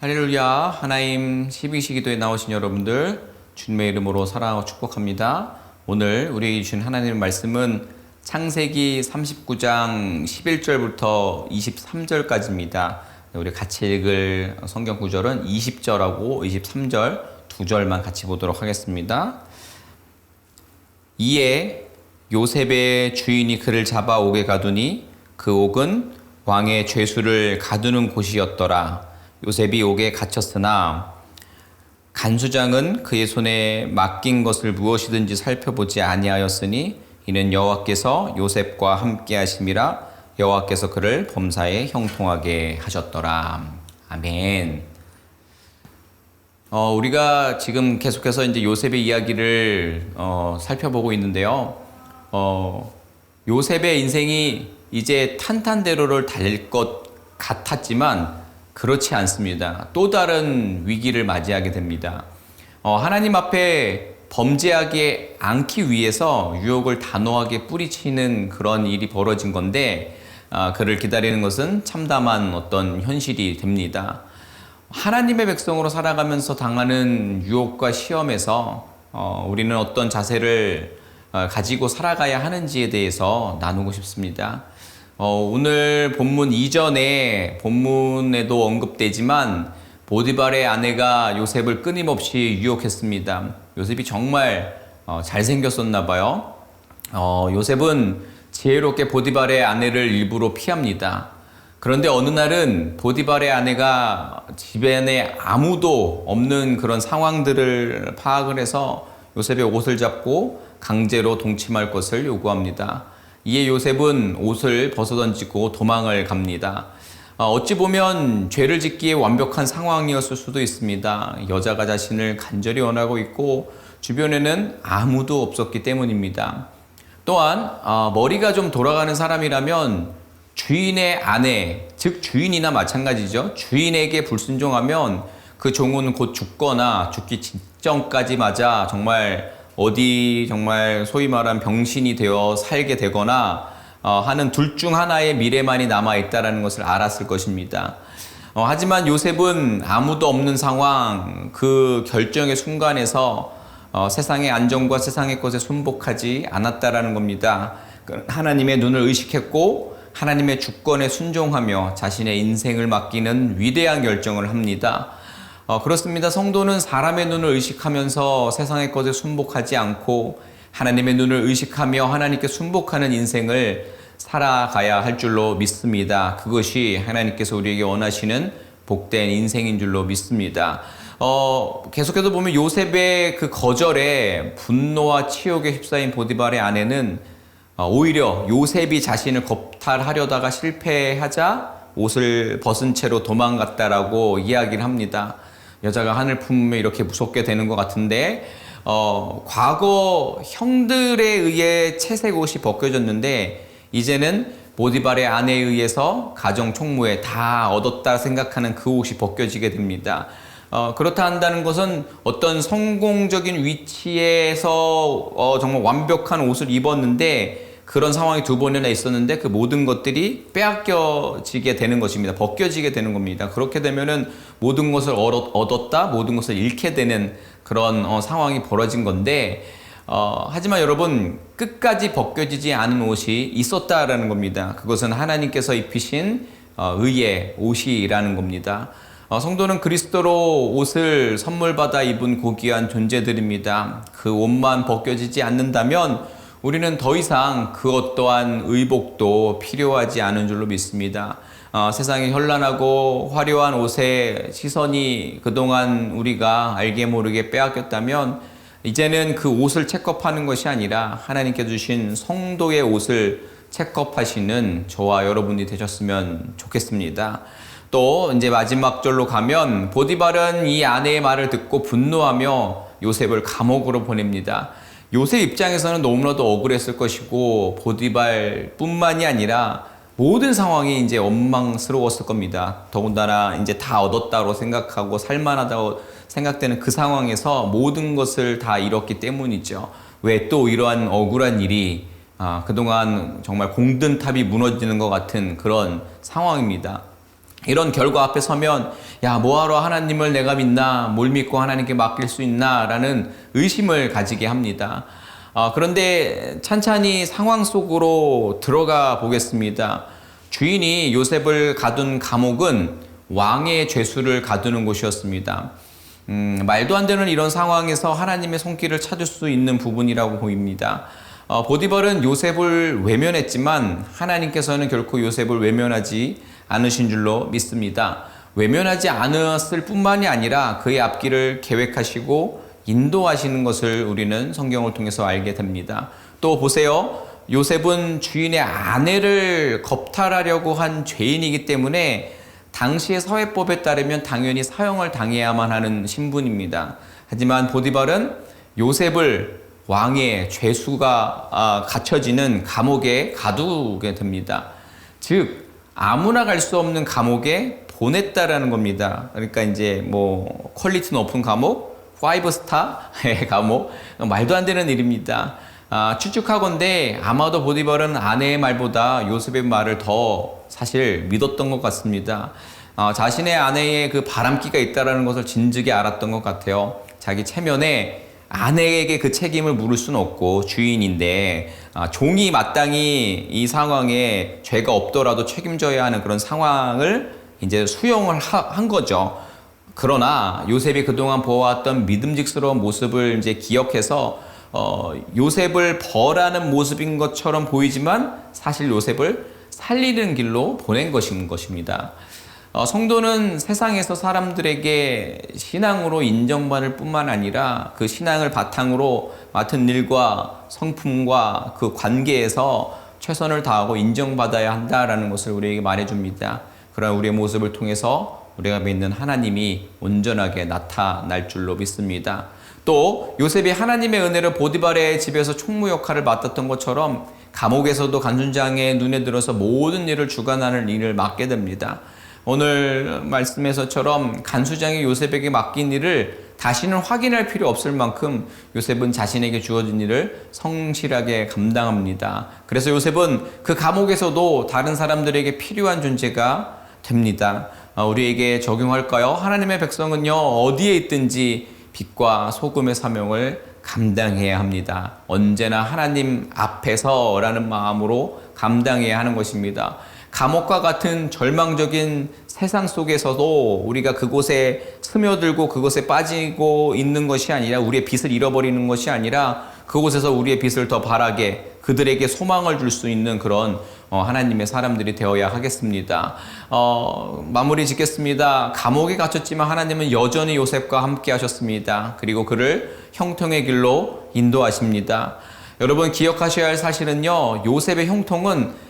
할렐루야. 하나님 12시기도에 나오신 여러분들 주님의 이름으로 사랑하고 축복합니다. 오늘 우리에게 주신 하나님의 말씀은 창세기 39장 11절부터 23절까지입니다. 우리 같이 읽을 성경 구절은 20절하고 23절 두 절만 같이 보도록 하겠습니다. 이에 요셉의 주인이 그를 잡아오게 가두니 그 옥은 왕의 죄수를 가두는 곳이었더라. 요셉이 옥에 갇혔으나 간수장은 그의 손에 맡긴 것을 무엇이든지 살펴보지 아니하였으니 이는 여호와께서 요셉과 함께 하심이라. 여호와께서 그를 범사에 형통하게 하셨더라. 아멘. 우리가 지금 계속해서 이제 요셉의 이야기를 살펴보고 있는데요. 요셉의 인생이 이제 탄탄대로를 달릴 것 같았지만 그렇지 않습니다. 또 다른 위기를 맞이하게 됩니다. 하나님 앞에 범죄하지 않기 위해서 유혹을 단호하게 뿌리치는 그런 일이 벌어진 건데 그를 기다리는 것은 참담한 어떤 현실이 됩니다. 하나님의 백성으로 살아가면서 당하는 유혹과 시험에서 우리는 어떤 자세를 가지고 살아가야 하는지에 대해서 나누고 싶습니다. 오늘 본문 이전에 본문에도 언급되지만 보디발의 아내가 요셉을 끊임없이 유혹했습니다. 요셉이 정말 잘생겼었나 봐요. 요셉은 지혜롭게 보디발의 아내를 일부러 피합니다. 그런데 어느 날은 보디발의 아내가 집안에 아무도 없는 그런 상황들을 파악을 해서 요셉의 옷을 잡고 강제로 동침할 것을 요구합니다. 이에 요셉은 옷을 벗어던지고 도망을 갑니다. 어찌 보면 죄를 짓기에 완벽한 상황이었을 수도 있습니다. 여자가 자신을 간절히 원하고 있고 주변에는 아무도 없었기 때문입니다. 또한 머리가 좀 돌아가는 사람이라면 주인의 아내, 즉 주인이나 마찬가지죠. 주인에게 불순종하면 그 종은 곧 죽거나 죽기 직전까지 맞아 정말 소위 말한 병신이 되어 살게 되거나 하는 둘 중 하나의 미래만이 남아있다는 것을 알았을 것입니다. 하지만 요셉은 아무도 없는 상황, 그 결정의 순간에서 세상의 안정과 세상의 것에 순복하지 않았다라는 겁니다. 하나님의 눈을 의식했고 하나님의 주권에 순종하며 자신의 인생을 맡기는 위대한 결정을 합니다. 그렇습니다. 성도는 사람의 눈을 의식하면서 세상의 것에 순복하지 않고 하나님의 눈을 의식하며 하나님께 순복하는 인생을 살아가야 할 줄로 믿습니다. 그것이 하나님께서 우리에게 원하시는 복된 인생인 줄로 믿습니다. 계속해서 보면 요셉의 그 거절에 분노와 치욕에 휩싸인 보디발의 아내는 오히려 요셉이 자신을 겁탈하려다가 실패하자 옷을 벗은 채로 도망갔다라고 이야기를 합니다. 여자가 하늘 품으면 이렇게 무섭게 되는 것 같은데 과거 형들에 의해 채색 옷이 벗겨졌는데 이제는 보디발의 아내에 의해서 가정 총무에 다 얻었다 생각하는 그 옷이 벗겨지게 됩니다. 그렇다 한다는 것은 어떤 성공적인 위치에서 정말 완벽한 옷을 입었는데 그런 상황이 두 번이나 있었는데 그 모든 것들이 빼앗겨지게 되는 것입니다. 벗겨지게 되는 겁니다. 그렇게 되면은 모든 것을 얻었다, 모든 것을 잃게 되는 그런 상황이 벌어진 건데 하지만 여러분 끝까지 벗겨지지 않은 옷이 있었다라는 겁니다. 그것은 하나님께서 입히신 의의 옷이라는 겁니다. 성도는 그리스도로 옷을 선물 받아 입은 고귀한 존재들입니다. 그 옷만 벗겨지지 않는다면 우리는 더 이상 그 어떠한 의복도 필요하지 않은 줄로 믿습니다. 세상에 현란하고 화려한 옷에 시선이 그동안 우리가 알게 모르게 빼앗겼다면 이제는 그 옷을 체크업하는 것이 아니라 하나님께 주신 성도의 옷을 체크업하시는 저와 여러분이 되셨으면 좋겠습니다. 또 이제 마지막 절로 가면 보디발은 이 아내의 말을 듣고 분노하며 요셉을 감옥으로 보냅니다. 요셉 입장에서는 너무나도 억울했을 것이고 보디발 뿐만이 아니라 모든 상황이 이제 원망스러웠을 겁니다. 더군다나 이제 다 얻었다고 생각하고 살만하다고 생각되는 그 상황에서 모든 것을 다 잃었기 때문이죠. 왜 또 이러한 억울한 일이 그동안 정말 공든탑이 무너지는 것 같은 그런 상황입니다. 이런 결과 앞에 서면 야, 뭐하러 하나님을 내가 믿나, 뭘 믿고 하나님께 맡길 수 있나 라는 의심을 가지게 합니다. 그런데 찬찬히 상황 속으로 들어가 보겠습니다. 주인이 요셉을 가둔 감옥은 왕의 죄수를 가두는 곳이었습니다. 말도 안 되는 이런 상황에서 하나님의 손길을 찾을 수 있는 부분이라고 보입니다. 보디발은 요셉을 외면했지만 하나님께서는 결코 요셉을 외면하지 않으신 줄로 믿습니다. 외면하지 않았을 뿐만이 아니라 그의 앞길을 계획하시고 인도하시는 것을 우리는 성경을 통해서 알게 됩니다. 또 보세요. 요셉은 주인의 아내를 겁탈하려고 한 죄인이기 때문에 당시의 사회법에 따르면 당연히 사형을 당해야만 하는 신분입니다. 하지만 보디발은 요셉을 왕의 죄수가 갇혀지는 감옥에 가두게 됩니다. 즉 아무나 갈 수 없는 감옥에 보냈다라는 겁니다. 그러니까 이제 뭐 퀄리티 높은 감옥, 5스타의 감옥, 말도 안 되는 일입니다. 추측하건대 아마도 보디발은 아내의 말보다 요셉의 말을 더 사실 믿었던 것 같습니다. 자신의 아내의 그 바람기가 있다는 것을 진즉에 알았던 것 같아요. 자기 체면에 아내에게 그 책임을 물을 수는 없고 주인인데 종이 마땅히 이 상황에 죄가 없더라도 책임져야 하는 그런 상황을 이제 수용을 한 거죠. 그러나 요셉이 그동안 보아왔던 믿음직스러운 모습을 이제 기억해서 요셉을 벌하는 모습인 것처럼 보이지만 사실 요셉을 살리는 길로 보낸 것인 것입니다. 성도는 세상에서 사람들에게 신앙으로 인정받을 뿐만 아니라 그 신앙을 바탕으로 맡은 일과 성품과 그 관계에서 최선을 다하고 인정받아야 한다라는 것을 우리에게 말해줍니다. 그러나 우리의 모습을 통해서 우리가 믿는 하나님이 온전하게 나타날 줄로 믿습니다. 또 요셉이 하나님의 은혜를 보디발의 집에서 총무 역할을 맡았던 것처럼 감옥에서도 간순장의 눈에 들어서 모든 일을 주관하는 일을 맡게 됩니다. 오늘 말씀에서처럼 간수장이 요셉에게 맡긴 일을 다시는 확인할 필요 없을 만큼 요셉은 자신에게 주어진 일을 성실하게 감당합니다. 그래서 요셉은 그 감옥에서도 다른 사람들에게 필요한 존재가 됩니다. 우리에게 적용할까요? 하나님의 백성은요, 어디에 있든지 빛과 소금의 사명을 감당해야 합니다. 언제나 하나님 앞에서라는 마음으로 감당해야 하는 것입니다. 감옥과 같은 절망적인 세상 속에서도 우리가 그곳에 스며들고 그곳에 빠지고 있는 것이 아니라 우리의 빛을 잃어버리는 것이 아니라 그곳에서 우리의 빛을 더 바라게 그들에게 소망을 줄 수 있는 그런 하나님의 사람들이 되어야 하겠습니다. 마무리 짓겠습니다. 감옥에 갇혔지만 하나님은 여전히 요셉과 함께 하셨습니다. 그리고 그를 형통의 길로 인도하십니다. 여러분 기억하셔야 할 사실은요, 요셉의 형통은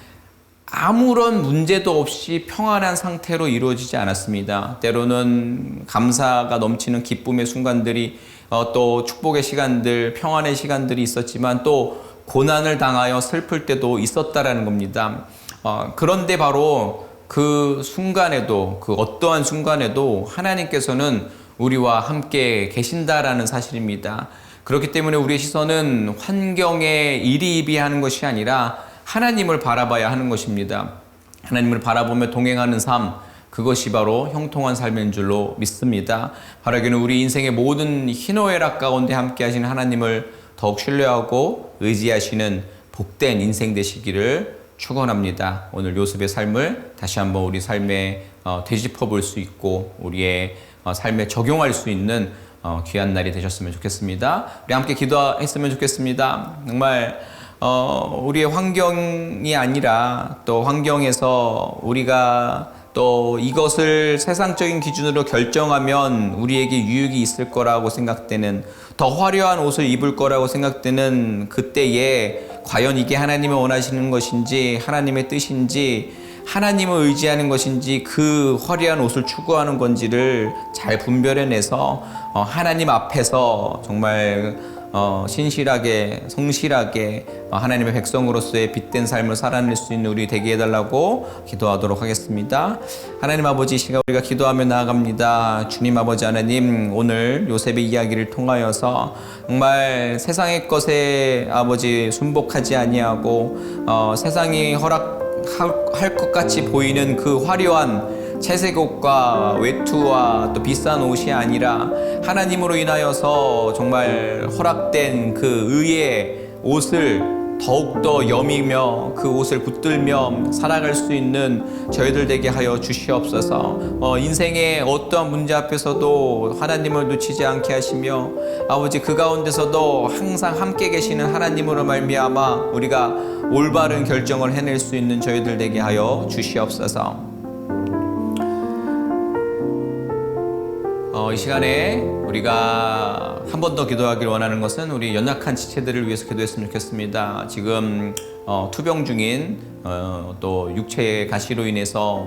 아무런 문제도 없이 평안한 상태로 이루어지지 않았습니다. 때로는 감사가 넘치는 기쁨의 순간들이 또 축복의 시간들, 평안의 시간들이 있었지만 또 고난을 당하여 슬플 때도 있었다라는 겁니다. 그런데 바로 그 순간에도, 그 어떠한 순간에도 하나님께서는 우리와 함께 계신다라는 사실입니다. 그렇기 때문에 우리의 시선은 환경에 이리이비하는 것이 아니라 하나님을 바라봐야 하는 것입니다. 하나님을 바라보며 동행하는 삶, 그것이 바로 형통한 삶인 줄로 믿습니다. 바라기는 우리 인생의 모든 희노애락 가운데 함께 하시는 하나님을 더욱 신뢰하고 의지하시는 복된 인생 되시기를 축원합니다. 오늘 요셉의 삶을 다시 한번 우리 삶에 되짚어 볼 수 있고 우리의 삶에 적용할 수 있는 귀한 날이 되셨으면 좋겠습니다. 우리 함께 기도했으면 좋겠습니다. 정말 우리의 환경이 아니라 또 환경에서 우리가 또 이것을 세상적인 기준으로 결정하면 우리에게 유익이 있을 거라고 생각되는, 더 화려한 옷을 입을 거라고 생각되는 그때에 과연 이게 하나님이 원하시는 것인지 하나님의 뜻인지 하나님을 의지하는 것인지 그 화려한 옷을 추구하는 건지를 잘 분별해내서 하나님 앞에서 정말 신실하게 성실하게 하나님의 백성으로서의 빛된 삶을 살아낼 수 있는 우리 되게 해달라고 기도하도록 하겠습니다. 하나님 아버지, 시간 우리가 기도하며 나아갑니다. 주님 아버지 하나님, 오늘 요셉의 이야기를 통하여서 정말 세상의 것에 아버지 순복하지 아니하고 세상이 허락할 것 같이 보이는 그 화려한 채색 옷과 외투와 또 비싼 옷이 아니라 하나님으로 인하여서 정말 허락된 그 의의 옷을 더욱더 여미며 그 옷을 붙들며 살아갈 수 있는 저희들 되게 하여 주시옵소서. 인생의 어떠한 문제 앞에서도 하나님을 놓치지 않게 하시며 아버지 그 가운데서도 항상 함께 계시는 하나님으로 말미암아 우리가 올바른 결정을 해낼 수 있는 저희들 되게 하여 주시옵소서. 이 시간에 우리가 한 번 더 기도하길 원하는 것은 우리 연약한 지체들을 위해서 기도했으면 좋겠습니다. 지금 투병 중인 또 육체의 가시로 인해서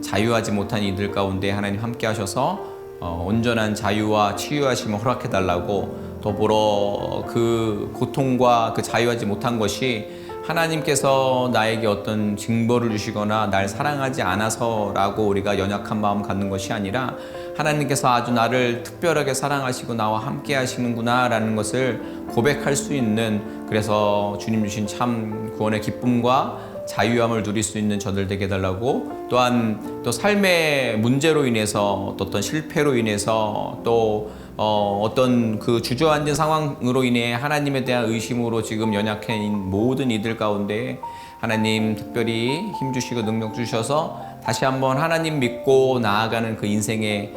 자유하지 못한 이들 가운데 하나님 함께 하셔서 온전한 자유와 치유하심을 허락해 달라고, 더불어 그 고통과 그 자유하지 못한 것이 하나님께서 나에게 어떤 징벌을 주시거나 날 사랑하지 않아서라고 우리가 연약한 마음 갖는 것이 아니라 하나님께서 아주 나를 특별하게 사랑하시고 나와 함께 하시는구나 라는 것을 고백할 수 있는, 그래서 주님 주신 참 구원의 기쁨과 자유함을 누릴 수 있는 저들 되게 해달라고, 또한 또 삶의 문제로 인해서 또 어떤 실패로 인해서 또 어떤 그 주저앉은 상황으로 인해 하나님에 대한 의심으로 지금 연약한 모든 이들 가운데 하나님 특별히 힘주시고 능력 주셔서 다시 한번 하나님 믿고 나아가는 그 인생의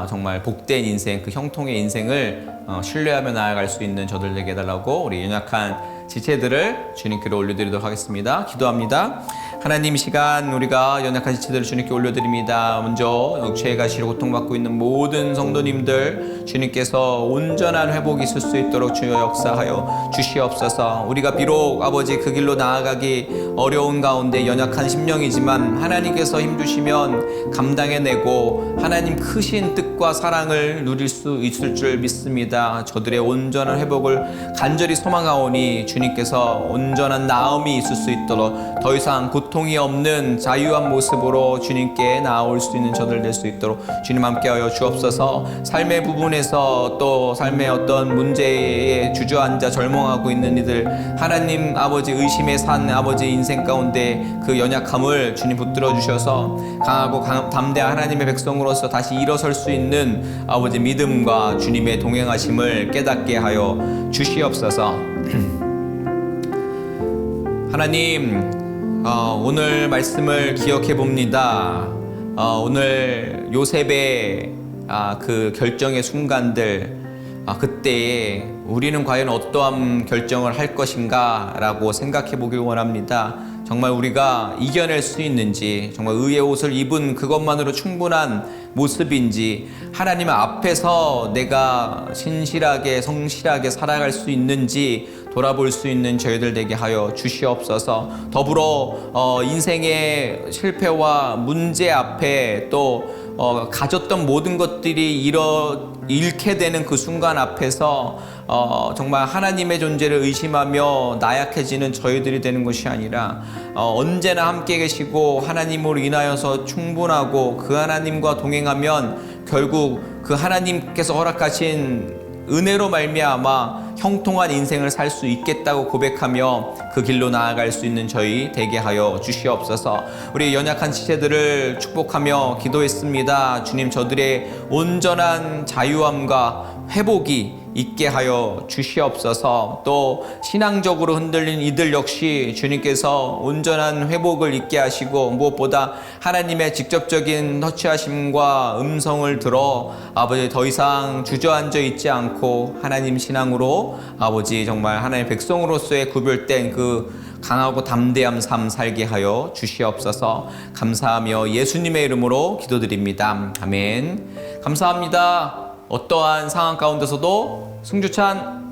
정말 복된 인생, 그 형통의 인생을 신뢰하며 나아갈 수 있는 저들 되게 해달라고 우리 연약한 지체들을 주님께로 올려드리도록 하겠습니다. 기도합니다. 하나님, 이 시간 우리가 연약한 지체들을 주님께 올려드립니다. 먼저 육체의 가시로 고통받고 있는 모든 성도님들 주님께서 온전한 회복이 있을 수 있도록 주여 역사하여 주시옵소서. 우리가 비록 아버지 그 길로 나아가기 어려운 가운데 연약한 심령이지만 하나님께서 힘주시면 감당해내고 하나님 크신 뜻과 사랑을 누릴 수 있을 줄 믿습니다. 저들의 온전한 회복을 간절히 소망하오니 주님께서 온전한 나음이 있을 수 있도록 더 이상 고통이 없는 자유한 모습으로 주님께 나아올 수 있는 저들 될 수 있도록 주님 함께하여 주옵소서. 삶의 부분에서 또 삶의 어떤 문제에 주저앉아 절망하고 있는 이들, 하나님 아버지 의심의 산 아버지 인생 가운데 그 연약함을 주님 붙들어 주셔서 강하고 담대한 하나님의 백성으로서 다시 일어설 수 있는 아버지 믿음과 주님의 동행하심을 깨닫게 하여 주시옵소서. 하나님, 오늘 말씀을 기억해 봅니다. 오늘 요셉의 그 결정의 순간들, 그때에 우리는 과연 어떠한 결정을 할 것인가 라고 생각해 보길 원합니다. 정말 우리가 이겨낼 수 있는지, 정말 의의 옷을 입은 그것만으로 충분한 모습인지, 하나님 앞에서 내가 신실하게 성실하게 살아갈 수 있는지 돌아볼 수 있는 저희들 되게 하여 주시옵소서. 더불어 인생의 실패와 문제 앞에 또 가졌던 모든 것들이 잃게 되는 그 순간 앞에서 정말 하나님의 존재를 의심하며 나약해지는 저희들이 되는 것이 아니라 언제나 함께 계시고 하나님으로 인하여서 충분하고 그 하나님과 동행하면 결국 그 하나님께서 허락하신 은혜로 말미암아 형통한 인생을 살 수 있겠다고 고백하며 그 길로 나아갈 수 있는 저희 되게 하여 주시옵소서. 우리 연약한 지체들을 축복하며 기도했습니다. 주님, 저들의 온전한 자유함과 회복이 있게 하여 주시옵소서. 또 신앙적으로 흔들린 이들 역시 주님께서 온전한 회복을 있게 하시고, 무엇보다 하나님의 직접적인 터치하심과 음성을 들어 아버지 더 이상 주저앉아 있지 않고 하나님 신앙으로 아버지 정말 하나님의 백성으로서의 구별된 그 강하고 담대한 삶 살게 하여 주시옵소서. 감사하며 예수님의 이름으로 기도드립니다. 아멘. 감사합니다. 어떠한 상황 가운데서도 승주찬